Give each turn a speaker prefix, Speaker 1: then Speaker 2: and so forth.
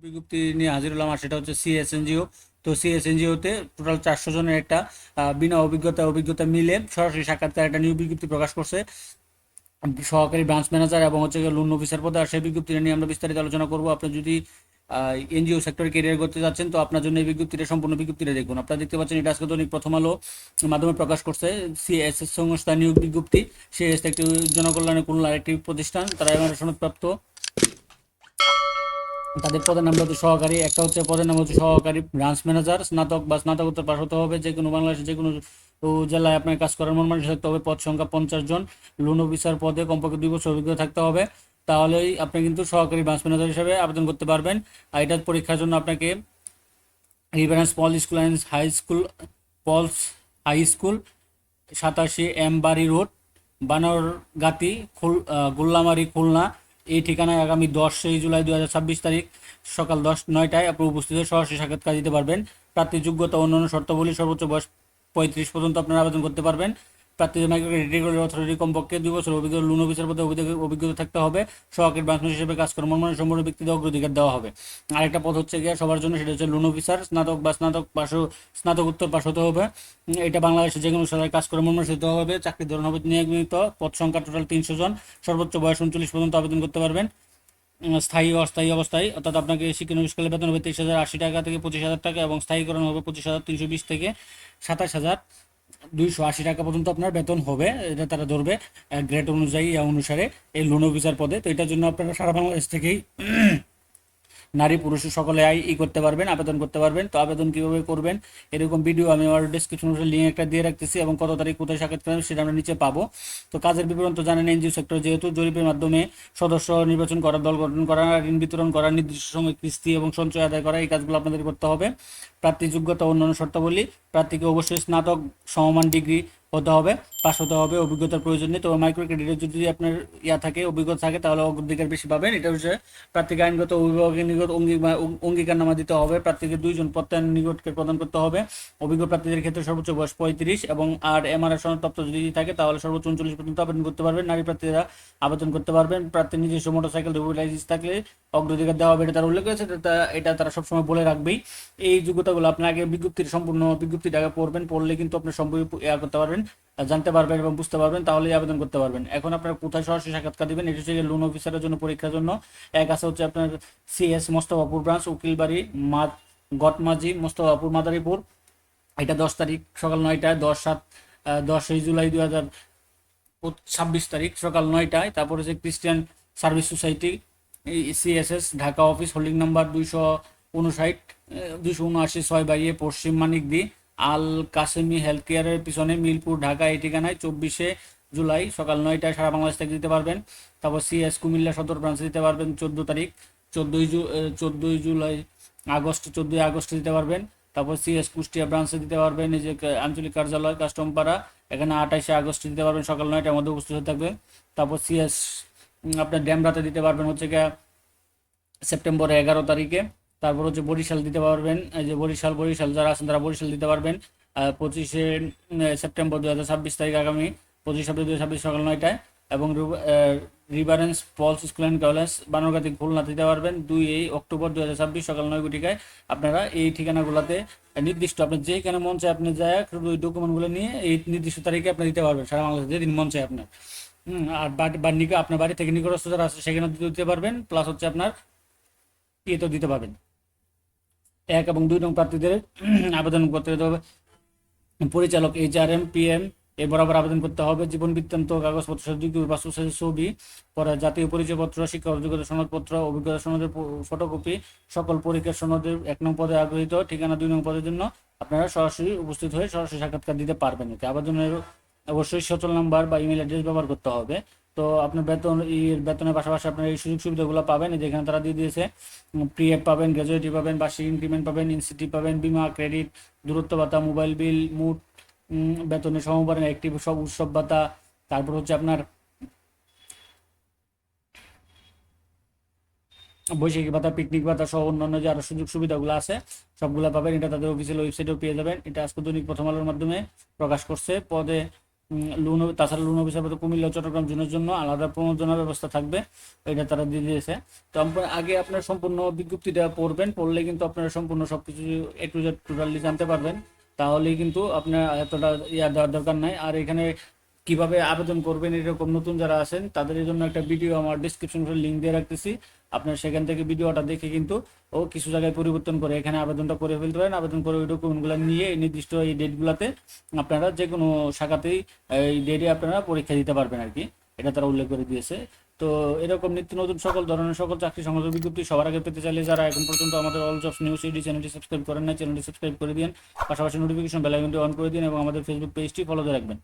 Speaker 1: বিজ্ঞপ্তি নিয়ে হাজির হলাম, আর সেটা হচ্ছে সিএসএনজিও। তো সিএসএনজিওতে টোটাল 400 জনের একটা বিনা অভিজ্ঞতা মিলে সরাসরি সাক্ষাৎকার একটা নিয়োগ বিজ্ঞপ্তি প্রকাশ করছে সহকারী ব্রাঞ্চ ম্যানেজার এবং হচ্ছে লোন অফিসার পদে। আর সেই বিজ্ঞপ্তিটা নিয়ে আমরা বিস্তারিত আলোচনা করবো। আপনি যদি এনজিও সেক্টরে কেরিয়ার করতে যাচ্ছেন তো আপনার জন্য এই বিজ্ঞপ্তিটা, সম্পূর্ণ বিজ্ঞপ্তিটা দেখুন। আপনারা দেখতে পাচ্ছেন এটা আজকে দৈনিক প্রথম আলো মাধ্যমে প্রকাশ করছে সিএসএস সংস্থা নিয়োগ বিজ্ঞপ্তি। সিএস একটি জনকল্যাণে খুলনার একটি প্রতিষ্ঠান, তারা এমআরএ সনদপ্রাপ্ত। তাদের পদের নাম হচ্ছে সহকারী, একটা হচ্ছে পদের নাম হচ্ছে সহকারী ব্রাঞ্চ ম্যানেজার। স্নাতক বা স্নাতকোত্তর পাশ হতে হবে, যে কোনো বাংলাদেশের যে কোনো জেলায় আপনার কাজ করার মন মানসিক থাকতে হবে। পদ সংখ্যা 50 জন। লোন অফিসার পদে কমপক্ষে 2 বছর অভিজ্ঞতা থাকতে হবে, তাহলেই আপনি কিন্তু সহকারী ব্রাঞ্চ ম্যানেজার হিসেবে আবেদন করতে পারবেন। আর এটার পরীক্ষার জন্য আপনাকে Reverend Paul school and high school, Paul's high school, 87 বাড়ি রোড, বানরগাতি, গোল্লামারি, খুলনা, এই ঠিকানায় আগামী 10 জুলাই 2026 তারিখ সকাল 9টায় আপনি উপস্থিত হয়ে সরাসরি সাক্ষাৎকার দিতে পারবেন। প্রার্থীর যোগ্যতা অন্যান্য শর্তাবলী, সর্বোচ্চ বয়স 35 পর্যন্ত আপনারা আবেদন করতে পারবেন। প্রার্থীদের মাইক্রো ক্রেডিট অথরিটি কমপক্ষে 2 বছর অভিজ্ঞতা, লোন অফিসার পদে অভিজ্ঞতা থাকতে হবে। সহকারী ব্রাঞ্চ হিসেবে কাজ করার মন সম্পূর্ণ ব্যক্তিদের অগ্রাধিকার দেওয়া হবে। আরেকটা পদ হচ্ছে গিয়ে সবার জন্য, সেটা হচ্ছে লোন অফিসার। স্নাতক বা স্নাতকোত্তর পাশ হতে হবে। এটা বাংলাদেশের যে কোনো শাখায় কাজ করে মর্মে হতে হবে। চাকরির ধরন হবে নিয়মিত। পদ সংখ্যা টোটাল 300 জন। সর্বোচ্চ বয়স 39 পর্যন্ত আবেদন করতে পারবেন। স্থায়ী ও অস্থায়ী অবস্থায়, অর্থাৎ আপনাকে শিক্ষানবিশকালে বেতন হবে 23,080 টাকা থেকে 25,000 টাকা, এবং স্থায়ীকরণ হবে 25,320 থেকে 27,280 টাকা পর্যন্ত আপনার বেতন হবে। এটা তারা ধরবে গ্রেড অনুযায়ী অনুসারে এই লোন অফিসার পদে। তো এটার জন্য আপনারা সারা বাংলাদেশ থেকেই নারী পুরুষ সকলে করতে পারবেন, আবেদন করতে পারবেন। তো আবেদন কিভাবে করবেন এরকম ভিডিও আমি আমার ডিসক্রিপশন লিঙ্ক একটা দিয়ে রাখতেছি, এবং কত তারিখ কোথায় সাক্ষাৎকার সেটা আমরা নিচে পাবো। তো কাজের বিবরণ তো জানেন, এনজিও সেক্টর যেহেতু জরিপের মাধ্যমে সদস্য নির্বাচন করা, দল গঠন করা, ঋণ বিতরণ করা, নির্দিষ্ট সময় কিস্তি এবং সঞ্চয় আদায় করা, এই কাজগুলো আপনাদের করতে হবে। প্রার্থী যোগ্যতা অন্যান্য শর্তাবলী, প্রার্থীকে অবশ্যই স্নাতক সমমান ডিগ্রি হতে হবে, পাস হতে হবে, অভিজ্ঞতার প্রয়োজন নেই। তবে মাইক্রো ক্রেডিটের যদি আপনার থাকে, অভিজ্ঞতা থাকে, তাহলে অগ্রাধিকার বেশি পাবেন। এটা হচ্ছে প্রার্থীকে আইনগত অভিভাবকের নিকট অঙ্গীকারনামা দিতে হবে। প্রার্থীকে 2 জন প্রত্যয়ন নিকটকে প্রদান করতে হবে। অভিজ্ঞ প্রার্থীদের ক্ষেত্রে সর্বোচ্চ বয়স 35, এবং আর এমআরএ সনদপ্রাপ্ত যদি থাকে তাহলে সর্বোচ্চ 39 পর্যন্ত আবেদন করতে পারবেন। নারী প্রার্থীরা আবেদন করতে পারবেন। প্রার্থীর নিজস্ব মোটরসাইকেল লাইসেন্স থাকলে অগ্রাধিকার দেওয়া হবে, এটা তারা উল্লেখ করেছে। এটা তারা সবসময় বলে রাখবেই। এই যোগ্যতাগুলো আপনি আগে সম্পূর্ণ বিজ্ঞপ্তিটা আগে পড়বেন, পড়লে কিন্তু আপনি সম্পূর্ণ করতে পারবেন, জানতে পারবেন এবং বুঝতে পারবেন, তাহলেই আবেদন করতে পারবেন। এখন আপনারা কোথায় সরাসরি সাক্ষাৎকার দিবেন, এটা হচ্ছে লোন অফিসারের জন্য পরীক্ষার জন্য। এক আছে হচ্ছে আপনার সিএস মোস্তফাপুর ব্রাঞ্চ, উকিলবাড়ি, গটমাঝি, মোস্তফাপুর, মাদারীপুর। এটা 10 তারিখ সকাল 9টায়, 10 জুলাই 2026 তারিখ সকাল 9টায়। তারপর হচ্ছে Christian service society, CSS, Dhaka office, holding number 279 পশ্চিম মানিকদি, আল কাসেমি হেলথ কেয়ারের পিছনে, মিরপুর, ঢাকা, এই ঠিকানায় 24 জুলাই সকাল 9টায় সারা বাংলাদেশ থেকে দিতে পারবেন। তারপর সিএস কুমিল্লা সদর ব্রাঞ্চে দিতে পারবেন 14 তারিখ, 14 আগস্ট দিতে পারবেন। তারপর সিএস কুষ্টিয়া ব্রাঞ্চে দিতে পারবেন, এই যে আঞ্চলিক কার্যালয় কাস্টমপাড়া, এখানে 28 আগস্ট দিতে পারবেন সকাল 9টার মধ্যে উপস্থিত হতে থাকবে। তারপর সিএস আপনার ড্যামরাতে দিতে পারবেন হচ্ছে সেপ্টেম্বরের 11 তারিখে। তারপর হচ্ছে বরিশাল দিতে পারবেন, এই যে বরিশাল যারা আছেন তারা বরিশাল দিতে পারবেন 25 সেপ্টেম্বর 2026 তারিখ, আগামী 25 সেপ্টেম্বর 2026 সকাল 9টায়। এবং Reverend Paul's school and college, Banargati, Khulna দিতে পারবেন 2 অক্টোবর 2026 সকাল 9টায়। আপনারা এই ঠিকানাগুলোতে নির্দিষ্ট আপনার যেখানে মন চায় আপনি যায় ওই ডকুমেন্টগুলো নিয়ে এই নির্দিষ্ট তারিখে আপনি দিতে পারবেন সারা বাংলাদেশে যেদিন মন চায় আপনার। আর আপনার বাড়ি থেকে নিকটস্থ যারা আছে সেখানে দিতে পারবেন, প্লাস হচ্ছে আপনার তো দিতে পারবেন। 1 এবং 2 নং প্রার্থীদের আবেদন করতে হবে পরিচালক HRM PM এ বরাবর আবেদন করতে হবে। জীবন বৃত্তান্ত, কাগজপত্র, ছবি, পরে জাতীয় পরিচয়পত্র, শিক্ষা যোগ্যতা সনদপত্র, অভিজ্ঞতা সনদের ফটোকপি, সকল পরীক্ষার সনদের 1 নং পদে আগ্রহীত, ঠিকানা 2 নং পদের জন্য আপনারা সরাসরি উপস্থিত হয়ে সরাসরি সাক্ষাৎকার দিতে পারবেন। আবেদনের অবশ্যই সচল নাম্বার বা ইমেল অ্যাড্রেস ব্যবহার করতে হবে। তো আপনার বেতনের পাশাপাশি আপনার এই সুযোগ সুবিধাগুলো পাবেন, যেখানে তারা দিয়ে দিয়েছে পিএফ পাবেন, গ্র্যাজুয়েটি পাবেন, বার্ষিক ইনক্রিমেন্ট পাবেন, ইনসেন্টিভ পাবেন, বিমা, ক্রেডিট, দূরত্ব ভাতা, মোবাইল বিল, মুট বেতনের সমবারের একটি সব উৎসব ভাতা, তারপর হচ্ছে আপনার বৈশাখী ভাতা, পিকনিক ভাতা সহ অন্যান্য যে আরো সুযোগ সুবিধাগুলো আছে সবগুলো পাবেন। এটা তাদের অফিসিয়াল ওয়েবসাইটেও পেয়ে যাবেন। এটা আজকে দৈনিক প্রথম আলোর মাধ্যমে প্রকাশ করছে। লোন, তাছাড়া লোন অফিসার পদে কুমিল্লা ও চট্টগ্রাম জোনের জন্য আলাদা প্রণোদনা ব্যবস্থা থাকবে, এটা তারা দিয়ে দিয়েছে। তো আগে আপনার সম্পূর্ণ বিজ্ঞপ্তিটা পড়বেন, পড়লে কিন্তু আপনারা সম্পূর্ণ সব কিছু এ টু জেড টোটালি জানতে পারবেন। তাহলেই কিন্তু আপনার এতটা দেওয়ার দরকার নাই। আর এখানে কিভাবে আবেদন করবেন এরকম নতুন যারা আছেন তাদের জন্য একটা ভিডিও আমার ডিসক্রিপশন লিঙ্ক দিয়ে রাখতেছি, আপনার সেখান থেকে ভিডিওটা দেখে কিন্তু কিছু জায়গায় পরিবর্তন করে এখানে আবেদনটা করে ফেলতে পারেন। আবেদন করে ওই ডকুমেন্টগুলো নিয়ে নির্দিষ্ট এই ডেটগুলোতে আপনারা যে কোনো শাখাতেই এই ডেটে আপনারা পরীক্ষা দিতে পারবেন আর কি, এটা তারা উল্লেখ করে দিয়েছে। তো এরকম নিত্য নতুন সকল ধরনের সকল চাকরি সংক্রান্ত বিজ্ঞপ্তি সবার আগে পেতে চাইলে যারা এখন পর্যন্ত আমাদের অল জবস নিউজ ইডি চ্যানেলটি সাবস্ক্রাইব করেন না, চ্যানেলটি সাবস্ক্রাইব করে দিন, পাশাপাশি নোটিফিকেশন বেল আইকনটি অন করে দিন এবং আমাদের ফেসবুক পেজটি ফলো দিয়ে রাখবেন।